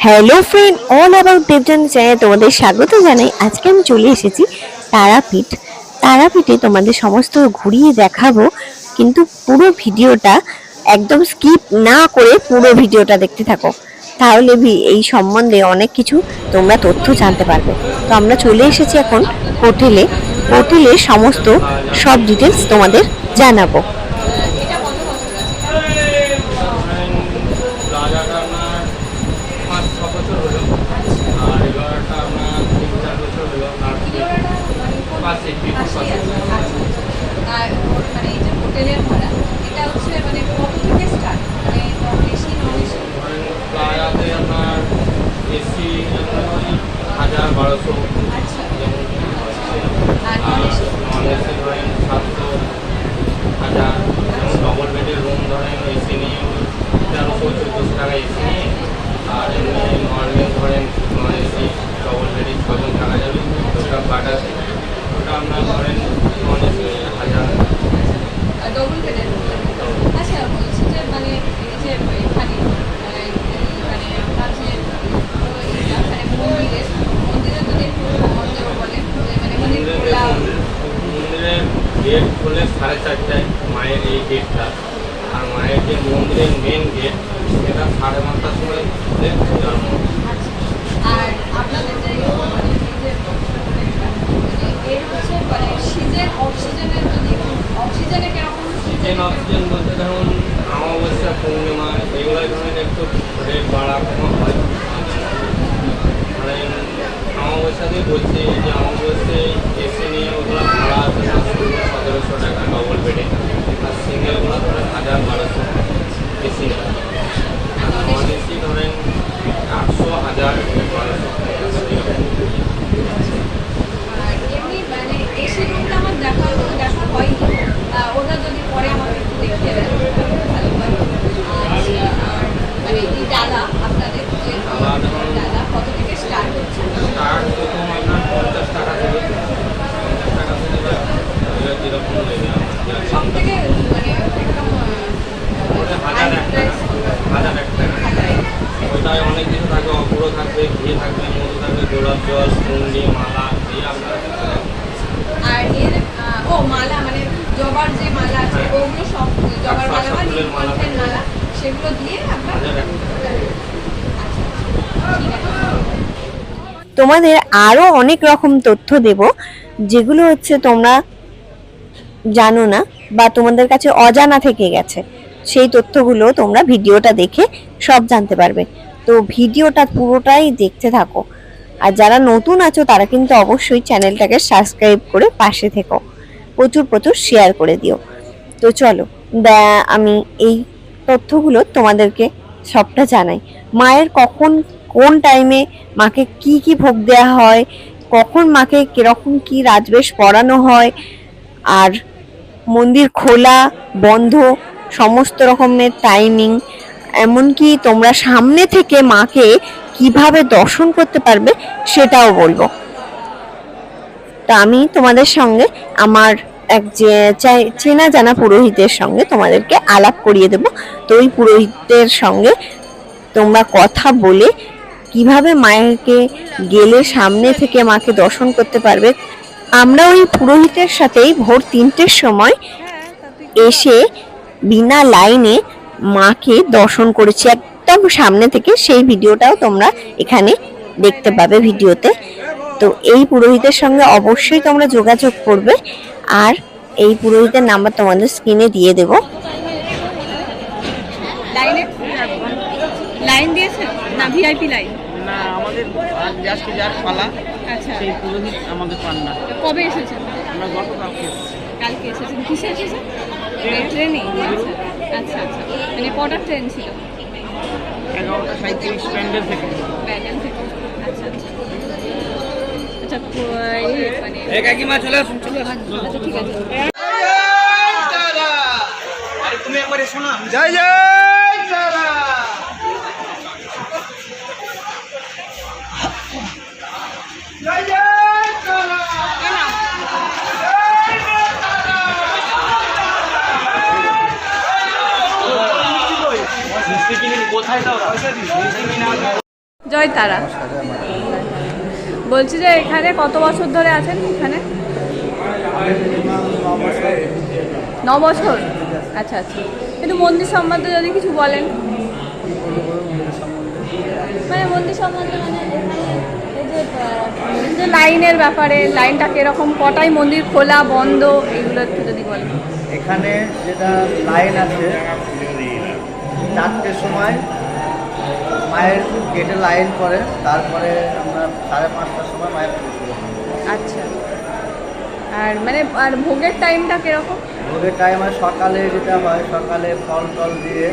Hello friend, all about Debjani চ্যানেলে তোমাদের স্বাগত জানাই। আজকে আমি চলে এসেছি তারাপীঠ। তারাপীঠে তোমাদের সমস্ত ঘুরিয়ে দেখাবো, কিন্তু পুরো ভিডিওটা একদম স্কিপ না করে পুরো ভিডিওটা দেখতে থাকো, তাহলে এই সম্বন্ধে অনেক কিছু তোমরা তথ্য জানতে পারবে। তো আমরা চলে এসেছি এখন হোটেলে। হোটেলের সমস্ত সব ডিটেলস তোমাদের জানাবো। হোটেলের ভাড়া এটা হচ্ছে মানে কত থেকে স্টার্ট, মানে এসি নন এসি? প্লাজাতে আপনার এসি 1000-1200। আচ্ছা, আর নন এসি? নন এসি ধরেন 700-1000। যেমন ডবল বেডের রুম ধরেন এসি নিয়ে 1300-1400 টাকা এসি নিয়ে, আর এমনি নর্মাল ধরেন নন এসি ডবল বেডে 6 জন থাকা যাবে। ওটা বাটা ওটা আপনার ধরেন নন এসি 1000। ডবল বেডের? আচ্ছা, বলছি যে মানে এই যে এখানে মানে আপনার যে মানে মন্দিরের যদি একটু মন্দির বলেন, মানে মন্দির খোলা। মন্দিরের গেট খোলে 4:30টায়, মায়ের এই গেটটা। আর মায়ের যে মন্দিরের মেন গেট সেটা 5:30টার সময় খুলে জন্ম। আর আপনাদের যে এর হচ্ছে মানে সিজন অক্সিজেনের যদি অক্সিজেনে কিরকম? অক্সিজেন বলতে ধরুন অমাবস্যা, পূর্ণিমা এগুলো ধরেন একটু রেট বাড়া কমা হয়। ধরেন অমাবস্যাতেই বলছি যে অমাবস্যায় এসি নিয়ে ওগুলো ভাড়া আছে 700-1700 টাকা ডবল বেডে, আর সিঙ্গেলগুলো ধরেন 1000-1200 এসি। আর নন এসি ধরেন 800-1000-1200। আর এমনি মানে এসি রুমটা আমার দেখা হয়নি, ওটা যদি পরে আমাকে একটু দেখিয়ে দেন ভালো হয়। আচ্ছা, আর মানে এই ডালা আপনাদের যে ডালা কত থেকে স্টার্ট হচ্ছে? স্টার্ট প্রথম আপনার 50 টাকা থেকে, 50 টাকা থেকে যেরকম লেগে সব থেকে মানে একদম হাজার এক টাকা। ওইটায় অনেক কিছু থাকবে, অপুরো থাকবে, ঘি থাকবে, মধু থাকবে, গোলাপ জল, কুন্ডি, মালা দিয়ে আপনার। আর এর মালা মানে জবার যে মালা আছে ওগুলো সব জবার মালা বা নীলকণ্ঠের মালা সেগুলো দিয়ে আপনার। ঠিক আছে, তোমাদের আরো অনেক রকম তথ্য দেব, যেগুলো হচ্ছে তোমরা জানো না বা তোমাদের কাছে অজানা থেকে গেছে। সেই তথ্যগুলো তোমরা ভিডিওটা দেখে সব জানতে পারবে। তো ভিডিওটা পুরোটাই দেখতে থাকো। আর যারা নতুন আছো তারা কিন্তু অবশ্যই চ্যানেলটাকে সাবস্ক্রাইব করে পাশে থেকো, প্রচুর প্রচুর শেয়ার করে দিও। তো চলো আমি এই তথ্যগুলো তোমাদেরকে সবটা জানাই। মায়ের কখন কোন টাইমে মাকে কি কি ভোগ দেওয়া হয়, কখন মাকে কিরকম কি রাজবেশ পরানো হয়, আর মন্দির খোলা বন্ধ সমস্ত রকমের টাইমিং, এমনকি তোমরা সামনে থেকে মাকে কিভাবে দর্শন করতে পারবে সেটাও বলবো। তা আমি তোমাদের সঙ্গে আমার এক যে চেনা জানা পুরোহিতের সঙ্গে তোমাদেরকে আলাপ করিয়ে দেব। তো ওই পুরোহিতের সঙ্গে তোমরা কথা বলে কিভাবে মায়েরকে গেলে সামনে থেকে মাকে দর্শন করতে পারবে। আমরা ওই পুরোহিতের সাথেই ভোর 3টের সময় এসে বিনা লাইনে মাকে দর্শন করেছি একদম সামনে থেকে। সেই ভিডিওটাও তোমরা এখানে দেখতে পাবে ভিডিওতে। তো এই পুরোহিতের সঙ্গে অবশ্যই তোমরা যোগাযোগ করবে, আর এই পুরোহিতের নাম্বার তোমাদের স্ক্রিনে দিয়ে দেব। লাইন দিয়েছে না ভিআইপি লাইন? না, আমাদের জাস্ট যার পালা। আচ্ছা, সেই পুরোহিত আমাদের পান না। কবে এসেছেন? আমরা গতকালকে এসেছি। কালকে এসেছেন? কিসে এসেছেন? ট্রেনে? আচ্ছা আচ্ছা, মানে কটার ট্রেন ছিল? 11:37 প্যান্ডেল থেকে। ব্যান্ডেল থেকে? আচ্ছা আচ্ছা আচ্ছা, মানে কাকিমা চলে আসুন, চলে আসুন। আচ্ছা ঠিক আছে। তুমি একবারে শোনা। জয় জয় তারা। জয় জয় তারা। কোথায় দাও? জয় তারা। বলছি যে এখানে কত বছর ধরে আছেন এখানে? 9 বছর। আচ্ছা আচ্ছা, একটু মন্দির সম্বন্ধে যদি কিছু বলেন। মানে মন্দির সম্বন্ধে মানে এখানে এই যে লাইনের ব্যাপারে, লাইনটা কিরকম, কটায় মন্দির খোলা বন্ধ, এগুলো একটু যদি বলেন। এখানে যেটা লাইন আছে 4টের সময় মায়ের গেটে লাইন করে, তারপরে আমরা 5:30টার সময় মায়ের পুজো শুরু হয়। আচ্ছা, আর মানে আর ভোগের টাইমটা কিরকম? ভোগের টাইম হয় সকালে, যেটা হয় সকালে ফল টল দিয়ে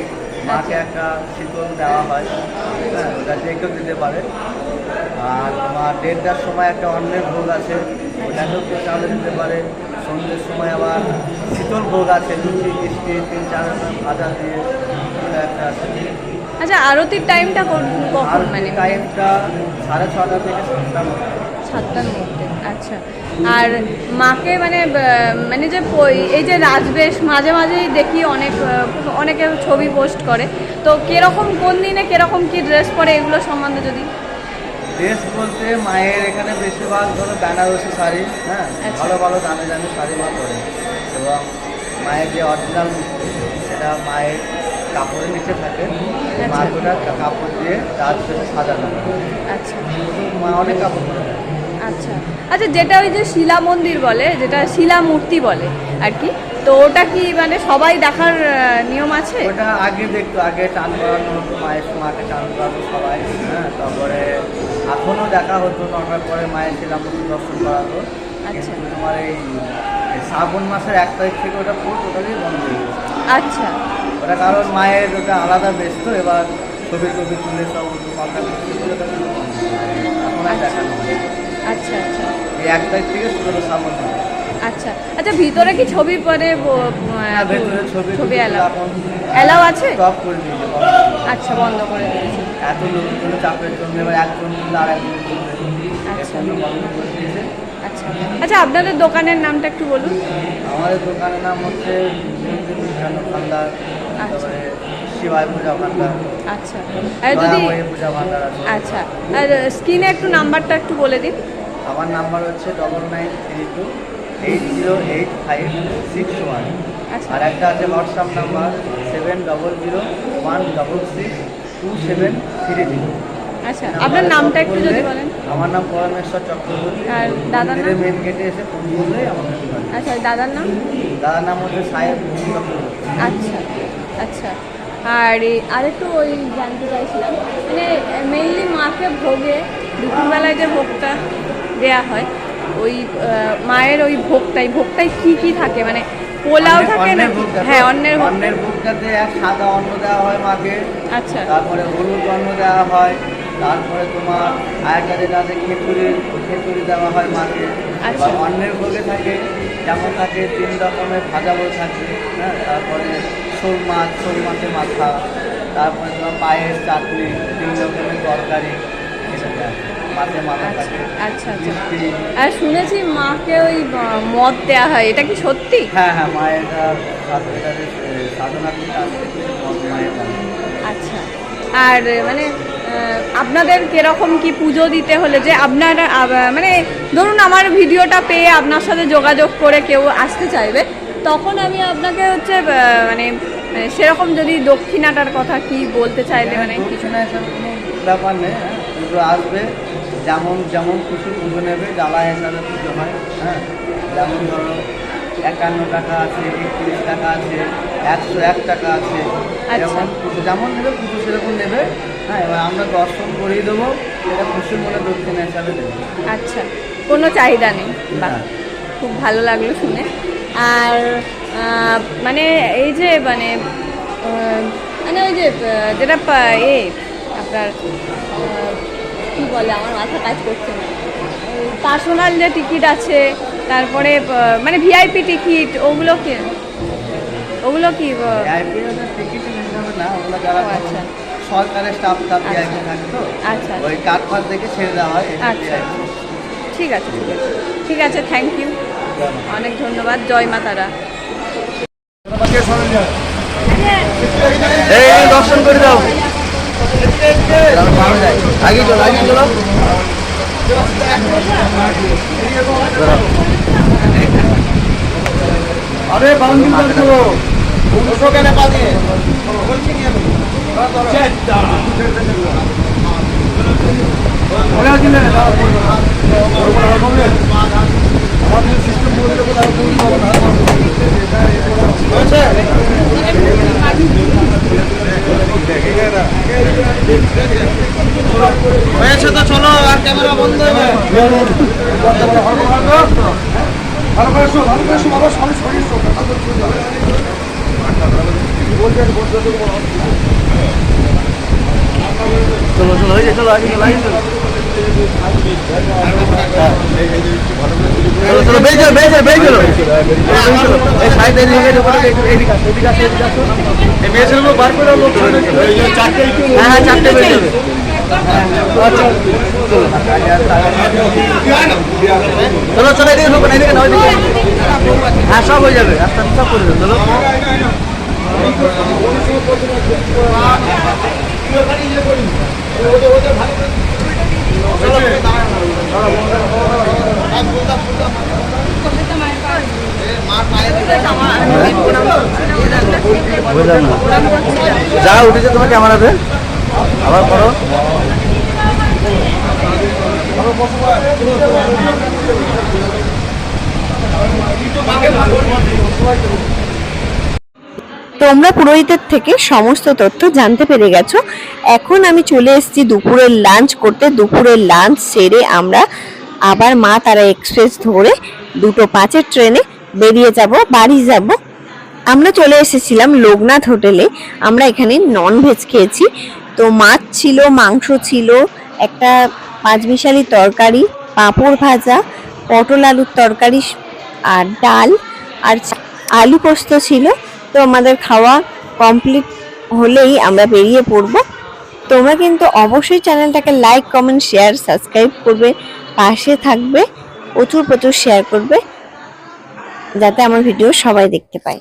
মাকে একটা শীতল দেওয়া হয়, হ্যাঁ, ওটা যে কেউ দিতে পারে। আর তোমার 1:30টার সময় একটা অন্যের ভোগ আছে, ওটাকেও কেউ চাউলে দিতে পারে। সন্ধ্যের সময় আবার শীতল ভোগ আছে, লুচি মিষ্টি 3-4 রকম ভাজা দিয়ে, ওটা একটা আছে। আচ্ছা, আরতির টাইমটা কখন? মানে টাইমটা 6:30 থেকে 7টার মধ্যে। 7টার মধ্যে। আচ্ছা, আর মাকে মানে মানে যে এই যে রাজবেশ মাঝে মাঝেই দেখি অনেকে ছবি পোস্ট করে, তো কিরকম কোন দিনে কিরকম কি ড্রেস পরে এগুলো সম্বন্ধে যদি। ড্রেস বলতে মায়ের এখানে বেশিরভাগ ধরো বেনারসি শাড়ি, হ্যাঁ, আচ্ছা। ভালো ভালো দামি দামি শাড়ি মা পরে, এবং মায়ের যে অরিজিনাল মূর্তি সেটা মায়ের কাপড়ের নিচে থাকে, মা ওটা কাপড় দিয়ে রাজ সাজানো হয়। আচ্ছা মা অনেক কাপড় পরে। আচ্ছা আচ্ছা, যেটা ওই যে শিলা মন্দির বলে, যেটা শিলা মূর্তি বলে আর কি, তো ওটা কি মানে সবাই দেখার নিয়ম আছে? ওটা আগে দেখতো, আগে টান করানো হতো, মাকে টান করাতো সবাই, হ্যাঁ, তারপরে এখনও দেখা হতো, 9টার পরে মায়ের শিলামূর্তি দর্শন করাতো। আচ্ছা। কিন্তু তোমার এই শ্রাবণ মাসের 1 তারিখ থেকে ওটা পুরো টোটালি বন্ধ হয়ে গেছে। আচ্ছা ওটা কারণ মায়ের ওটা আলাদা ব্যস্ত, এবার ছবি টবি তুলে সব পাল্টা করতে বলে ওটা পুরো বন্ধ হয়ে গেছে। এখন আর দেখানো হয় না। আচ্ছা আচ্ছা এই 1 তারিখ থেকে শুরু হলো শ্রাবণ মাস। আচ্ছা আচ্ছা, ভিতরে কি ছবি পরে ভেতরে ছবি ছবি এখন অ্যালাউ আছে? স্টপ করে দিয়েছে। আচ্ছা, বন্ধ করে দিয়েছে। এত লোকজন চাপের জন্য এবার একজন তুললে আর একজন তুলবে, আচ্ছা। এখন বন্ধ করে দিয়েছে। আচ্ছা আচ্ছা, আপনাদের দোকানের নামটা একটু বলুন। আমাদের দোকানের নাম হচ্ছে ভান্ডার, তারপরে শিবায় পূজা ভান্ডার, আচ্ছা, আর যদি পূজা ভান্ডার আছে। আচ্ছা, আর স্ক্রিনে একটু নাম্বারটা একটু বলে দিন। আমার নাম্বার হচ্ছে 9932 80856 আচ্ছা আর একটা আছে হোয়াটসঅ্যাপ নাম্বার 7001162730। আচ্ছা, আপনার নামটা একটু যদি বলেন। আমার নাম পরমেশ্বর চক্রবর্তী। আর দাদার নাম? মেন গেটে এসে ফোন করলেই আমাকে দিবেন। আচ্ছা, দাদার নাম? দাদার নাম হচ্ছে সাহেব চক্রবর্তী। আচ্ছা আচ্ছা, আর আরেকটু ওই জানতে চাইছিলাম, মানে মেইনলি মাকে ভোগে দুপুরবেলায় যে ভোগটা দেয়া হয়, ওই মায়ের ওই ভোগটাই কি কি থাকে? মানে পোলাও থাকে না? হ্যাঁ, অন্যের ভোগটাতে এক সাদা অন্ন দেওয়া হয় মাকে, আচ্ছা তারপরে হলুদ অন্ন দেওয়া হয়, তারপরে তোমার আরেকটা যেটা আছে খিচুড়ি দেওয়া হয় মাকে। আচ্ছা। এবার অন্যের ভোগে থাকে যেমন থাকে 3 রকমের ভাজা বল থাকে, হ্যাঁ, তারপরে শোল মাছের মাথা, তারপরে তোমার পায়েস, চাটনি, 3 রকমের তরকারি, এটা দেওয়া হয়। মাছের মাথা থাকে, আচ্ছা আচ্ছা, মিষ্টি। আর শুনেছি মাকে ওই মদ দেওয়া হয়, এটা কি সত্যি? হ্যাঁ হ্যাঁ, মায়ের সাধনা মায়ের বানানো। আচ্ছা, আর মানে আপনাদের কিরকম কি পুজো দিতে হলে যে আপনারা মানে ধরুন আমার ভিডিওটা পেয়ে আপনার সাথে যোগাযোগ করে কেউ আসতে চাইবে, তখন আমি আপনাকে হচ্ছে মানে সেরকম যদি দক্ষিণাটার কথা কি বলতে চাইলে, মানে কিছু না, এসব কোনো ব্যাপার নেই, হ্যাঁ, পুজো আসবে, যেমন খুশি পুজো নেবে, জ্বালা হিসাবে পুজো হয়, হ্যাঁ, যেমন ধরো 51 টাকা আছে, 31 টাকা আছে, 101 টাকা আছে, যেমন নেবে পুজো সেরকম নেবে, হ্যাঁ, এবার আমরা দর্শন করিয়ে দেবো, এটা খুশি মনে দক্ষিণা হিসাবে দেবো। আচ্ছা, কোনো চাহিদা নেই? বাহ, হ্যাঁ। খুব ভালো লাগলো শুনে। আর মানে এই যে মানে মানে ওই যে যেটা আপনার কী বলে, আমার মাথা কাজ করছে না, পার্সোনাল যে টিকিট আছে, তারপরে মানে ভিআইপি টিকিট, ওগুলো কি টিকিট হিসাবে না, ওগুলো যারা আচ্ছা সরকারের স্টাফ ভিআইপি থাকে, তো আচ্ছা ওই কার্ড ফার্ড দেখে ছেড়ে দেওয়া হয়। আচ্ছা, ঠিক আছে ঠিক আছে, থ্যাংক ইউ, অনেক ধন্যবাদ। জয় মা তারা। এই দর্শন করে দাও। আগে চলো আগে চলো আরে বাউন্ডি করো ওসো কেন পানি ওরা দিলে আমাদের সিস্টেম বলতে বলে আর কোন কথা হয়েছে হয়েছে তো চলো আর ক্যামেরা বন্ধ হবে ভালো করে শো বাবা সব শরীর শো চলো চলো হয়ে চলো আগে চলো আগে চলো চলো চলো বেরিয়ে চলো বেরিয়ে চলো এই সাইড এদিকে এদিকে এই মেয়ে ছেলেগুলো বার করে লোক হ্যাঁ হ্যাঁ চারটে বেরিয়ে যাবে চলো চলো এদিকে ঢোকো এদিকে না ওইদিকে হ্যাঁ সব হয়ে যাবে আস্তে আস্তে সব করে দেবে চলো যা উঠেছে তোমার ক্যামেরাতে আবার করো তোমরা পুরোহিতের থেকে সমস্ত তথ্য জানতে পেরে গেছো। এখন আমি চলে এসেছি দুপুরের লাঞ্চ করতে। দুপুরের লাঞ্চ সেরে আমরা আবার মা তারা এক্সপ্রেস ধরে 2:05 ট্রেনে বেরিয়ে যাব, বাড়ি যাব। আমরা চলে এসেছিলাম লোকনাথ হোটেলে। আমরা এখানে ননভেজ খেয়েছি। তো মাছ ছিল, মাংস ছিল, একটা পাঁচমিশালি তরকারি, পাঁপড় ভাজা, পটল আলুর তরকারি আর ডাল আর আলু পোস্ত ছিল। তো আমাদের খাওয়া কমপ্লিট হলেই আমরা বেরিয়ে পড়ব। তোমরা কিন্তু অবশ্যই চ্যানেলটাকে লাইক, কমেন্ট, শেয়ার, সাবস্ক্রাইব করবে, পাশে থাকবে, প্রচুর প্রচুর শেয়ার করবে যাতে আমার ভিডিও সবাই দেখতে পায়।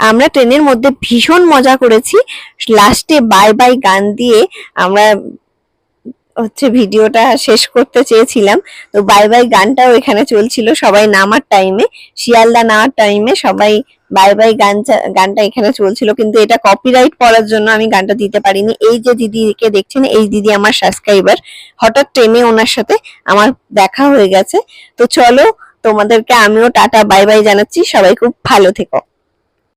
আমরা ট্রেনের মধ্যে ভীষণ মজা করেছি। লাস্টে বাই বাই গান দিয়ে আমরা ভিডিওটা শেষ করতে চেয়েছিলাম। তো বাই বাই গানটাও এখানে চলছিল সবাই নামার টাইমে, শিয়ালদা নামার টাইমে সবাই বাই বাই গানটা এখানে চলছিল, কিন্তু এটা কপিরাইট পড়ার জন্য আমি গানটা দিতে পারিনি। এই যে দিদিকে দেখছেন, এই দিদি আমার সাবস্ক্রাইবার। হঠাৎ ট্রেনে ওনার সাথে আমার দেখা হয়ে গেছে। তো চলো তোমাদেরকে আমিও টাটা বাই বাই জানাচ্ছি। সবাই খুব ভালো থেকো।